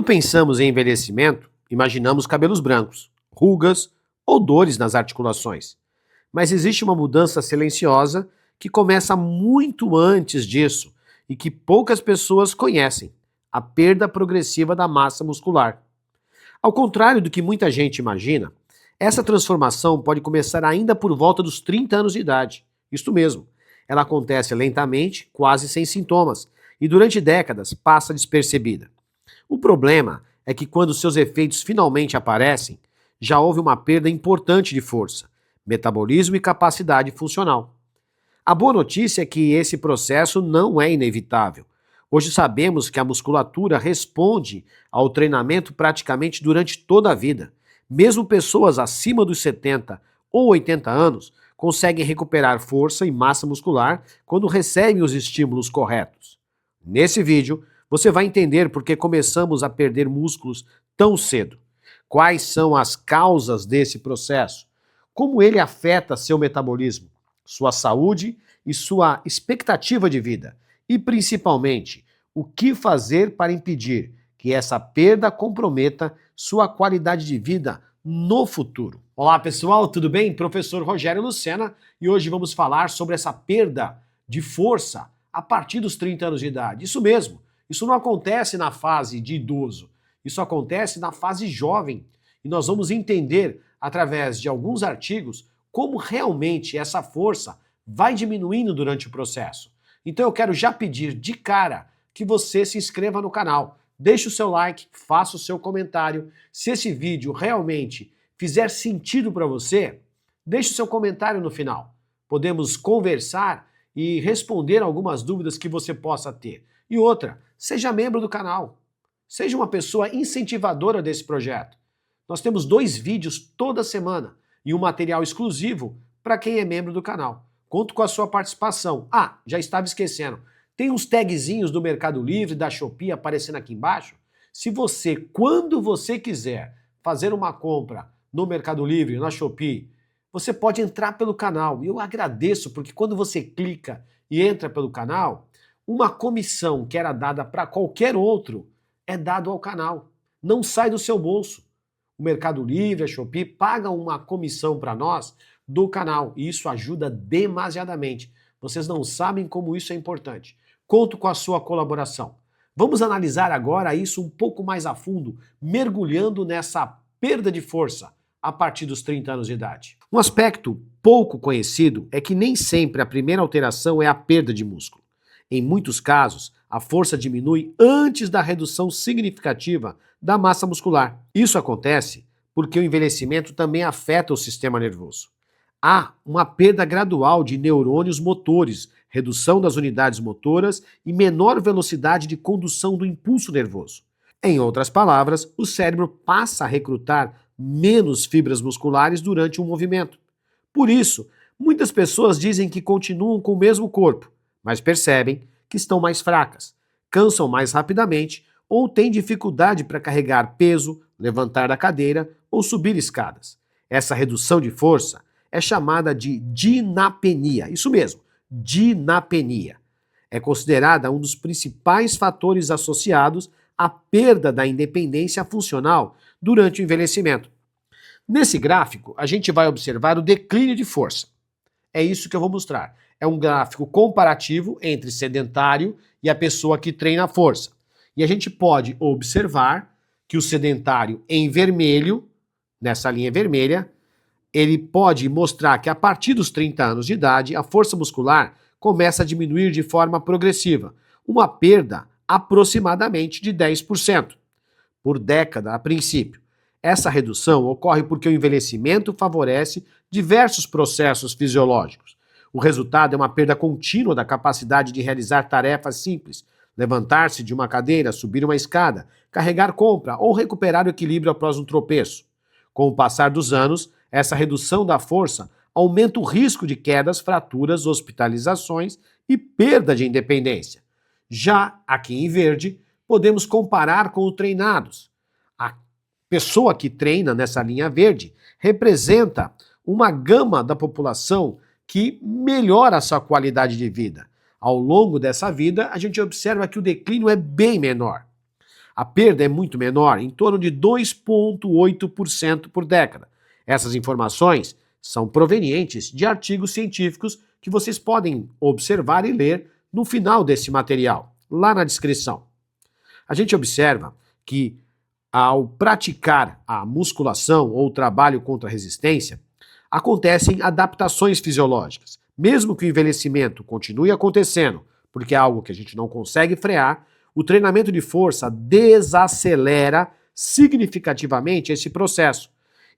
pensamos em envelhecimento, imaginamos cabelos brancos, rugas ou dores nas articulações. Mas existe uma mudança silenciosa que começa muito antes disso e que poucas pessoas conhecem: a perda progressiva da massa muscular. Ao contrário do que muita gente imagina, essa transformação pode começar ainda por volta dos 30 anos de idade. Isto mesmo, ela acontece lentamente, quase sem sintomas, e durante décadas passa despercebida. O problema é que quando seus efeitos finalmente aparecem, já houve uma perda importante de força, metabolismo e capacidade funcional. A boa notícia é que esse processo não é inevitável. Hoje sabemos que a musculatura responde ao treinamento praticamente durante toda a vida. Mesmo pessoas acima dos 70 ou 80 anos conseguem recuperar força e massa muscular quando recebem os estímulos corretos. Nesse vídeo, você vai entender por que começamos a perder músculos tão cedo, quais são as causas desse processo, como ele afeta seu metabolismo, sua saúde e sua expectativa de vida, e principalmente, o que fazer para impedir que essa perda comprometa sua qualidade de vida no futuro. Olá pessoal, tudo bem? Professor Rogério Lucena, e hoje vamos falar sobre essa perda de força a partir dos 30 anos de idade. Isso mesmo, isso não acontece na fase de idoso, isso acontece na fase jovem. E nós vamos entender, através de alguns artigos, como realmente essa força vai diminuindo durante o processo. Então eu quero já pedir de cara que você se inscreva no canal, deixe o seu like, faça o seu comentário. Se esse vídeo realmente fizer sentido para você, deixe o seu comentário no final. Podemos conversar e responder algumas dúvidas que você possa ter. E outra, seja membro do canal, seja uma pessoa incentivadora desse projeto. Nós temos 2 vídeos toda semana e um material exclusivo para quem é membro do canal. Conto com a sua participação. Ah, já estava esquecendo. Tem uns tagzinhos do Mercado Livre, da Shopee aparecendo aqui embaixo. Se você, quando você quiser fazer uma compra no Mercado Livre, na Shopee, você pode entrar pelo canal. E eu agradeço, porque quando você clica e entra pelo canal, uma comissão que era dada para qualquer outro é dado ao canal. Não sai do seu bolso. O Mercado Livre, a Shopee, pagam uma comissão para nós do canal. E isso ajuda demasiadamente. Vocês não sabem como isso é importante. Conto com a sua colaboração. Vamos analisar agora isso um pouco mais a fundo, mergulhando nessa perda de força a partir dos 30 anos de idade. Um aspecto pouco conhecido é que nem sempre a primeira alteração é a perda de músculo. Em muitos casos, a força diminui antes da redução significativa da massa muscular. Isso acontece porque o envelhecimento também afeta o sistema nervoso. Há uma perda gradual de neurônios motores, redução das unidades motoras e menor velocidade de condução do impulso nervoso. Em outras palavras, o cérebro passa a recrutar menos fibras musculares durante um movimento. Por isso, muitas pessoas dizem que continuam com o mesmo corpo, mas percebem que estão mais fracas, cansam mais rapidamente ou têm dificuldade para carregar peso, levantar da cadeira ou subir escadas. Essa redução de força é chamada de dinapenia. Isso mesmo, dinapenia. É considerada um dos principais fatores associados à perda da independência funcional durante o envelhecimento. Nesse gráfico, a gente vai observar o declínio de força. É isso que eu vou mostrar. É um gráfico comparativo entre sedentário e a pessoa que treina a força. E a gente pode observar que o sedentário em vermelho, nessa linha vermelha, ele pode mostrar que a partir dos 30 anos de idade, a força muscular começa a diminuir de forma progressiva, uma perda aproximadamente de 10% por década a princípio. Essa redução ocorre porque o envelhecimento favorece diversos processos fisiológicos. O resultado é uma perda contínua da capacidade de realizar tarefas simples, levantar-se de uma cadeira, subir uma escada, carregar compra ou recuperar o equilíbrio após um tropeço. Com o passar dos anos, essa redução da força aumenta o risco de quedas, fraturas, hospitalizações e perda de independência. Já aqui em verde, podemos comparar com os treinados. A pessoa que treina nessa linha verde representa uma gama da população que melhora a sua qualidade de vida. Ao longo dessa vida, a gente observa que o declínio é bem menor. A perda é muito menor, em torno de 2,8% por década. Essas informações são provenientes de artigos científicos que vocês podem observar e ler no final desse material, lá na descrição. A gente observa que, ao praticar a musculação ou o trabalho contra a resistência, acontecem adaptações fisiológicas. Mesmo que o envelhecimento continue acontecendo, porque é algo que a gente não consegue frear, o treinamento de força desacelera significativamente esse processo.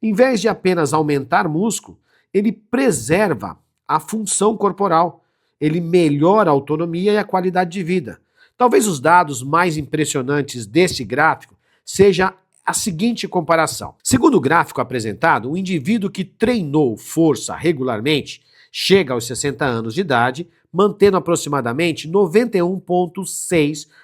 Em vez de apenas aumentar músculo, ele preserva a função corporal, ele melhora a autonomia e a qualidade de vida. Talvez os dados mais impressionantes desse gráfico seja a seguinte comparação. Segundo o gráfico apresentado, o indivíduo que treinou força regularmente chega aos 60 anos de idade, mantendo aproximadamente 91,6%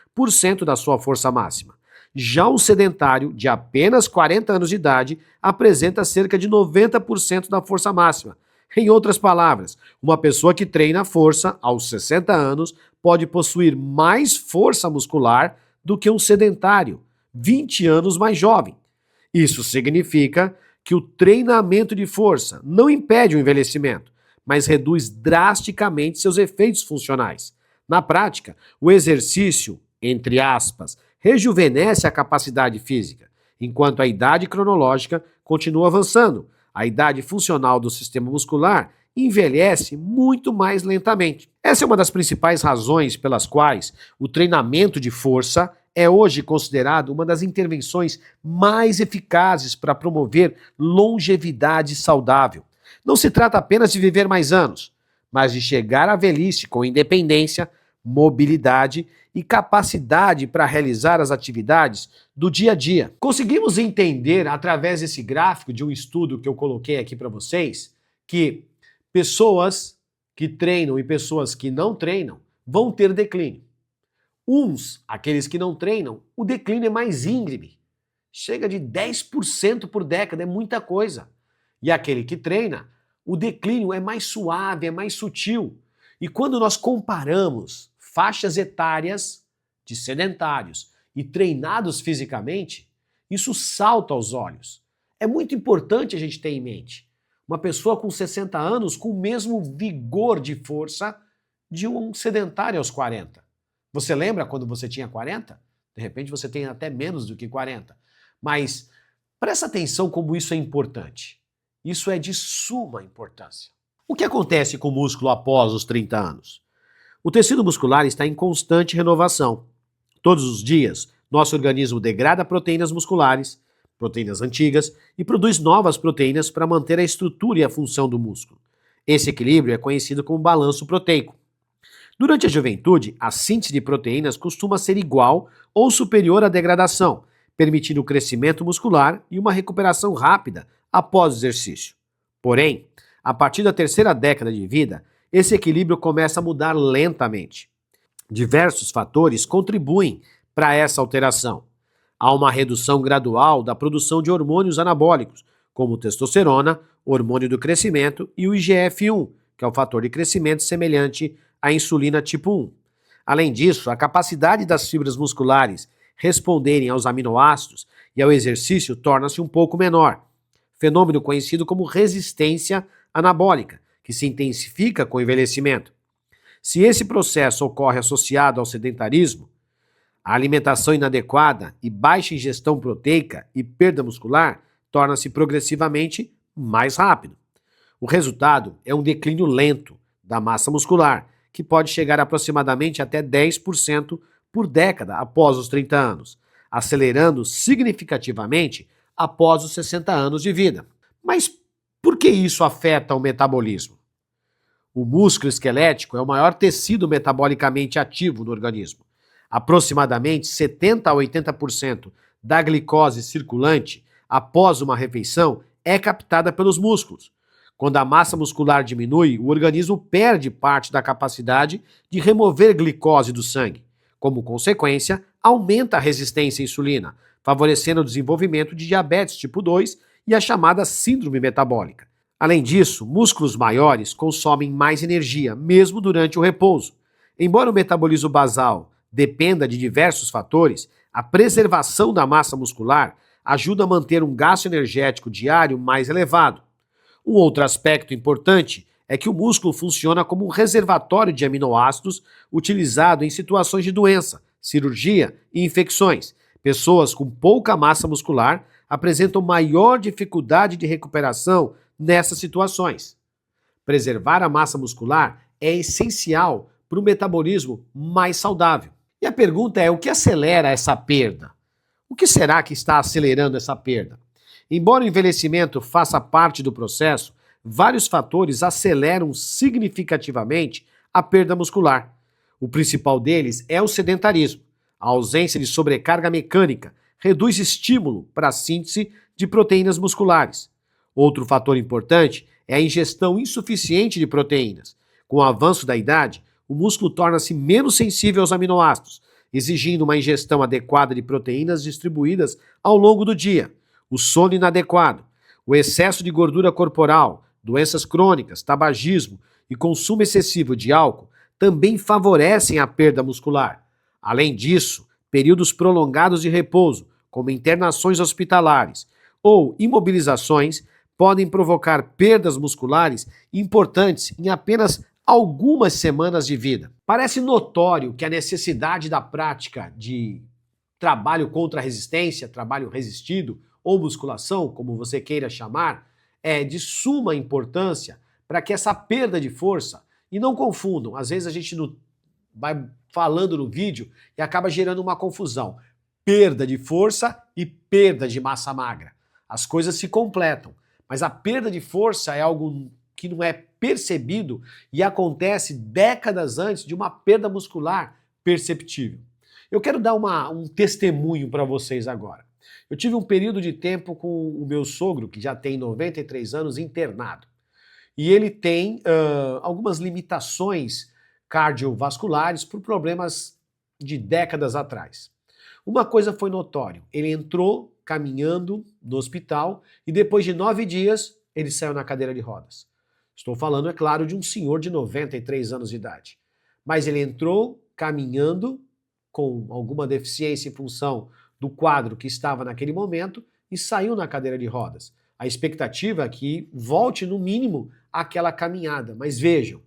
da sua força máxima. Já um sedentário de apenas 40 anos de idade apresenta cerca de 90% da força máxima. Em outras palavras, uma pessoa que treina força aos 60 anos pode possuir mais força muscular do que um sedentário 20 anos mais jovem. Isso significa que o treinamento de força não impede o envelhecimento, mas reduz drasticamente seus efeitos funcionais. Na prática, o exercício, entre aspas, rejuvenesce a capacidade física, enquanto a idade cronológica continua avançando. A idade funcional do sistema muscular envelhece muito mais lentamente. Essa é uma das principais razões pelas quais o treinamento de força é hoje considerado uma das intervenções mais eficazes para promover longevidade saudável. Não se trata apenas de viver mais anos, mas de chegar à velhice com independência, mobilidade e capacidade para realizar as atividades do dia a dia. Conseguimos entender, através desse gráfico de um estudo que eu coloquei aqui para vocês, que pessoas que treinam e pessoas que não treinam vão ter declínio. Aqueles que não treinam, o declínio é mais íngreme. Chega de 10% por década, é muita coisa. E aquele que treina, o declínio é mais suave, é mais sutil. E quando nós comparamos faixas etárias de sedentários e treinados fisicamente, isso salta aos olhos. É muito importante a gente ter em mente. Uma pessoa com 60 anos com o mesmo vigor de força de um sedentário aos 40. Você lembra quando você tinha 40? De repente você tem até menos do que 40. Mas presta atenção como isso é importante. Isso é de suma importância. O que acontece com o músculo após os 30 anos? O tecido muscular está em constante renovação. Todos os dias, nosso organismo degrada proteínas musculares, proteínas antigas, e produz novas proteínas para manter a estrutura e a função do músculo. Esse equilíbrio é conhecido como balanço proteico. Durante a juventude, a síntese de proteínas costuma ser igual ou superior à degradação, permitindo o crescimento muscular e uma recuperação rápida após o exercício. Porém, a partir da terceira década de vida, esse equilíbrio começa a mudar lentamente. Diversos fatores contribuem para essa alteração. Há uma redução gradual da produção de hormônios anabólicos, como testosterona, hormônio do crescimento, e o IGF-1, que é o fator de crescimento semelhante à insulina tipo 1. Além disso, a capacidade das fibras musculares responderem aos aminoácidos e ao exercício torna-se um pouco menor, fenômeno conhecido como resistência anabólica, que se intensifica com o envelhecimento. Se esse processo ocorre associado ao sedentarismo, a alimentação inadequada e baixa ingestão proteica e perda muscular torna-se progressivamente mais rápido. O resultado é um declínio lento da massa muscular, que pode chegar a aproximadamente até 10% por década após os 30 anos, acelerando significativamente após os 60 anos de vida. Mas por que isso afeta o metabolismo? O músculo esquelético é o maior tecido metabolicamente ativo no organismo. Aproximadamente 70 a 80% da glicose circulante após uma refeição é captada pelos músculos. Quando a massa muscular diminui, o organismo perde parte da capacidade de remover glicose do sangue. Como consequência, aumenta a resistência à insulina, favorecendo o desenvolvimento de diabetes tipo 2 e a chamada síndrome metabólica. Além disso, músculos maiores consomem mais energia, mesmo durante o repouso. Embora o metabolismo basal dependa de diversos fatores, A preservação da massa muscular ajuda a manter um gasto energético diário mais elevado. Um outro aspecto importante é que o músculo funciona como um reservatório de aminoácidos utilizado em situações de doença, cirurgia e infecções. Pessoas com pouca massa muscular apresentam maior dificuldade de recuperação nessas situações. Preservar a massa muscular é essencial para o metabolismo mais saudável. E a pergunta é: o que acelera essa perda? O que será que está acelerando essa perda? Embora o envelhecimento faça parte do processo, vários fatores aceleram significativamente a perda muscular. O principal deles é o sedentarismo. A ausência de sobrecarga mecânica reduz estímulo para a síntese de proteínas musculares. Outro fator importante é a ingestão insuficiente de proteínas. Com o avanço da idade, o músculo torna-se menos sensível aos aminoácidos, exigindo uma ingestão adequada de proteínas distribuídas ao longo do dia. O sono inadequado, o excesso de gordura corporal, doenças crônicas, tabagismo e consumo excessivo de álcool também favorecem a perda muscular. Além disso, períodos prolongados de repouso, como internações hospitalares ou imobilizações, podem provocar perdas musculares importantes em apenas algumas semanas de vida. Parece notório que a necessidade da prática de trabalho contra a resistência, trabalho resistido ou musculação, como você queira chamar, é de suma importância para que essa perda de força, e não confundam, às vezes a gente vai falando no vídeo e acaba gerando uma confusão. Perda de força e perda de massa magra. As coisas se completam, mas a perda de força é algo que não é percebido e acontece décadas antes de uma perda muscular perceptível. Eu quero dar um testemunho para vocês agora. Eu tive um período de tempo com o meu sogro, que já tem 93 anos, internado. E ele tem algumas limitações cardiovasculares por problemas de décadas atrás. Uma coisa foi notório, ele entrou caminhando no hospital e depois de 9 dias ele saiu na cadeira de rodas. Estou falando, é claro, de um senhor de 93 anos de idade. Mas ele entrou caminhando com alguma deficiência em função do quadro que estava naquele momento e saiu na cadeira de rodas. A expectativa é que volte no mínimo àquela caminhada. Mas vejam,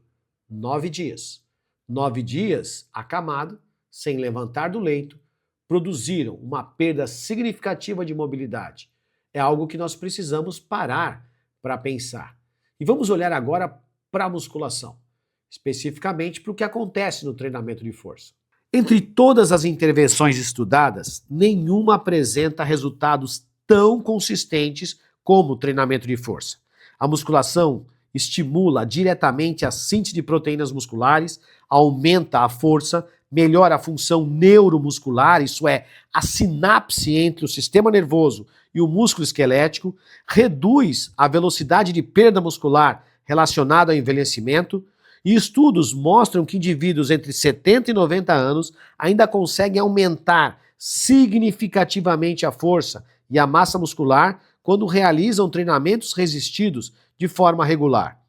9 dias. 9 dias acamado, sem levantar do leito, produziram uma perda significativa de mobilidade. É algo que nós precisamos parar para pensar. E vamos olhar agora para a musculação, especificamente para o que acontece no treinamento de força. Entre todas as intervenções estudadas, nenhuma apresenta resultados tão consistentes como o treinamento de força. A musculação estimula diretamente a síntese de proteínas musculares, aumenta a força, melhora a função neuromuscular, isso é, a sinapse entre o sistema nervoso e o músculo esquelético, reduz a velocidade de perda muscular relacionada ao envelhecimento, e estudos mostram que indivíduos entre 70 e 90 anos ainda conseguem aumentar significativamente a força e a massa muscular quando realizam treinamentos resistidos de forma regular.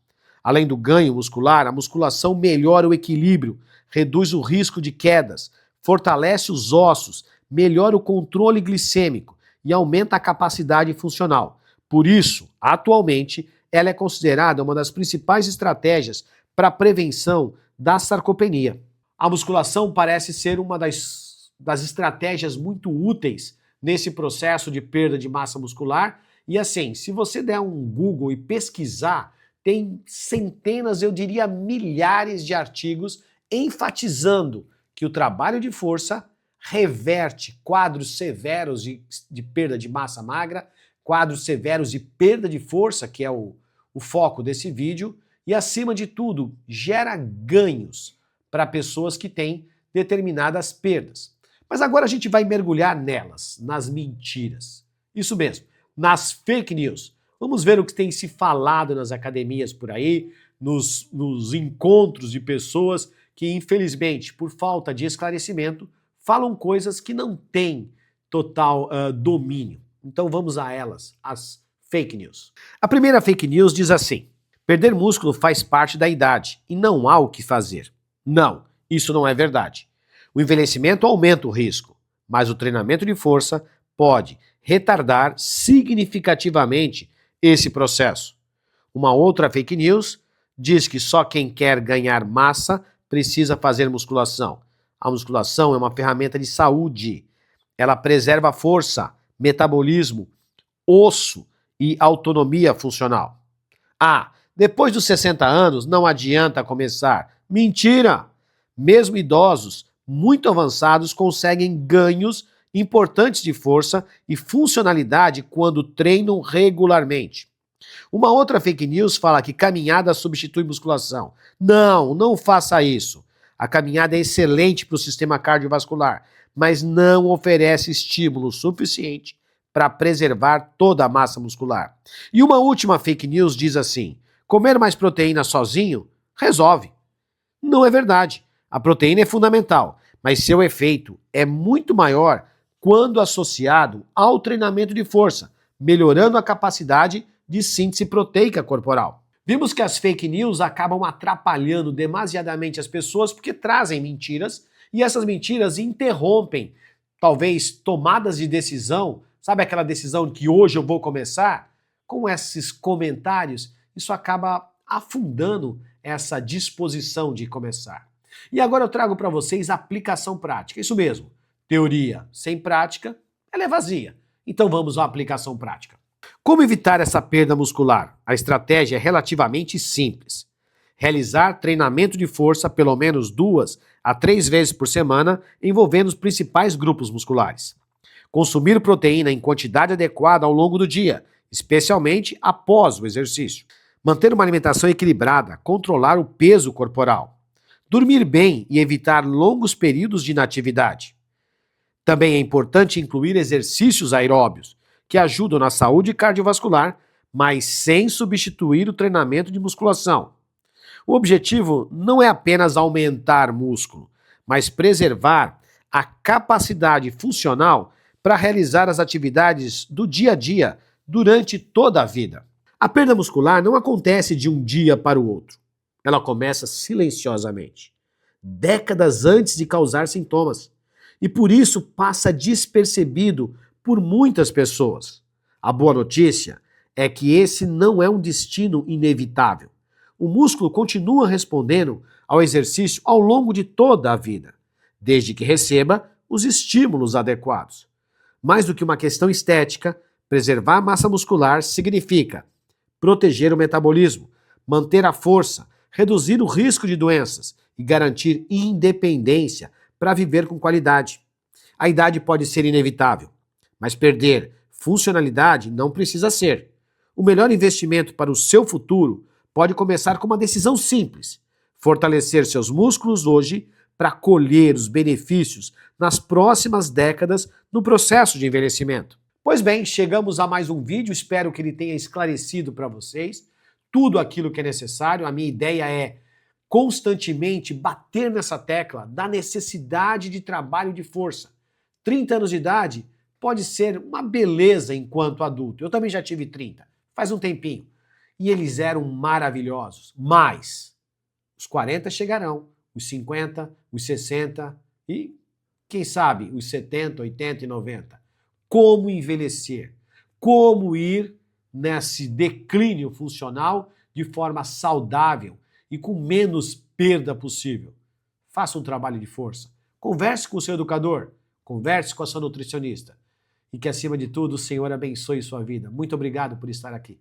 Além do ganho muscular, a musculação melhora o equilíbrio, reduz o risco de quedas, fortalece os ossos, melhora o controle glicêmico e aumenta a capacidade funcional. Por isso, atualmente, ela é considerada uma das principais estratégias para a prevenção da sarcopenia. A musculação parece ser uma das estratégias muito úteis nesse processo de perda de massa muscular. E assim, se você der um Google e pesquisar, tem centenas, eu diria milhares de artigos enfatizando que o trabalho de força reverte quadros severos de perda de massa magra, quadros severos de perda de força, que é o foco desse vídeo, e acima de tudo, gera ganhos para pessoas que têm determinadas perdas. Mas agora a gente vai mergulhar nelas, nas mentiras. Isso mesmo, nas fake news. Vamos ver o que tem se falado nas academias por aí, nos encontros de pessoas que, infelizmente, por falta de esclarecimento, falam coisas que não têm total domínio. Então vamos a elas, as fake news. A primeira fake news diz assim: perder músculo faz parte da idade e não há o que fazer. Não, isso não é verdade. O envelhecimento aumenta o risco, mas o treinamento de força pode retardar significativamente esse processo. Uma outra fake news diz que só quem quer ganhar massa precisa fazer musculação. A musculação é uma ferramenta de saúde. Ela preserva a força, metabolismo, osso e autonomia funcional. Ah, depois dos 60 anos não adianta começar. Mentira! Mesmo idosos muito avançados conseguem ganhos importantes de força e funcionalidade quando treinam regularmente. Uma outra fake news fala que caminhada substitui musculação. Não, não faça isso. A caminhada é excelente para o sistema cardiovascular, mas não oferece estímulo suficiente para preservar toda a massa muscular. E uma última fake news diz assim: comer mais proteína sozinho resolve. Não é verdade. A proteína é fundamental, mas seu efeito é muito maior quando associado ao treinamento de força, melhorando a capacidade de síntese proteica corporal. Vimos que as fake news acabam atrapalhando demasiadamente as pessoas porque trazem mentiras e essas mentiras interrompem, talvez, tomadas de decisão. Sabe aquela decisão que hoje eu vou começar? Com esses comentários, isso acaba afundando essa disposição de começar. E agora eu trago para vocês a aplicação prática. Isso mesmo, teoria sem prática, ela é vazia. Então vamos à aplicação prática. Como evitar essa perda muscular? A estratégia é relativamente simples. Realizar treinamento de força pelo menos 2 a 3 vezes por semana, envolvendo os principais grupos musculares. Consumir proteína em quantidade adequada ao longo do dia, especialmente após o exercício. Manter uma alimentação equilibrada, controlar o peso corporal. Dormir bem e evitar longos períodos de inatividade. Também é importante incluir exercícios aeróbios, que ajudam na saúde cardiovascular, mas sem substituir o treinamento de musculação. O objetivo não é apenas aumentar músculo, mas preservar a capacidade funcional para realizar as atividades do dia a dia durante toda a vida. A perda muscular não acontece de um dia para o outro. Ela começa silenciosamente, décadas antes de causar sintomas, e por isso passa despercebido por muitas pessoas. A boa notícia é que esse não é um destino inevitável. O músculo continua respondendo ao exercício ao longo de toda a vida, desde que receba os estímulos adequados. Mais do que uma questão estética, preservar a massa muscular significa proteger o metabolismo, manter a força, reduzir o risco de doenças e garantir independência para viver com qualidade. A idade pode ser inevitável, mas perder funcionalidade não precisa ser. O melhor investimento para o seu futuro pode começar com uma decisão simples: fortalecer seus músculos hoje para colher os benefícios nas próximas décadas no processo de envelhecimento. Pois bem, chegamos a mais um vídeo, espero que ele tenha esclarecido para vocês tudo aquilo que é necessário. A minha ideia é constantemente bater nessa tecla da necessidade de trabalho de força. 30 anos de idade pode ser uma beleza enquanto adulto. Eu também já tive 30, faz um tempinho. E eles eram maravilhosos. Mas os 40 chegarão, os 50, os 60 e, quem sabe, os 70, 80 e 90. Como envelhecer? Como ir nesse declínio funcional de forma saudável e com menos perda possível? Faça um trabalho de força. Converse com o seu educador. Converse com a sua nutricionista. E que, acima de tudo, o Senhor abençoe sua vida. Muito obrigado por estar aqui.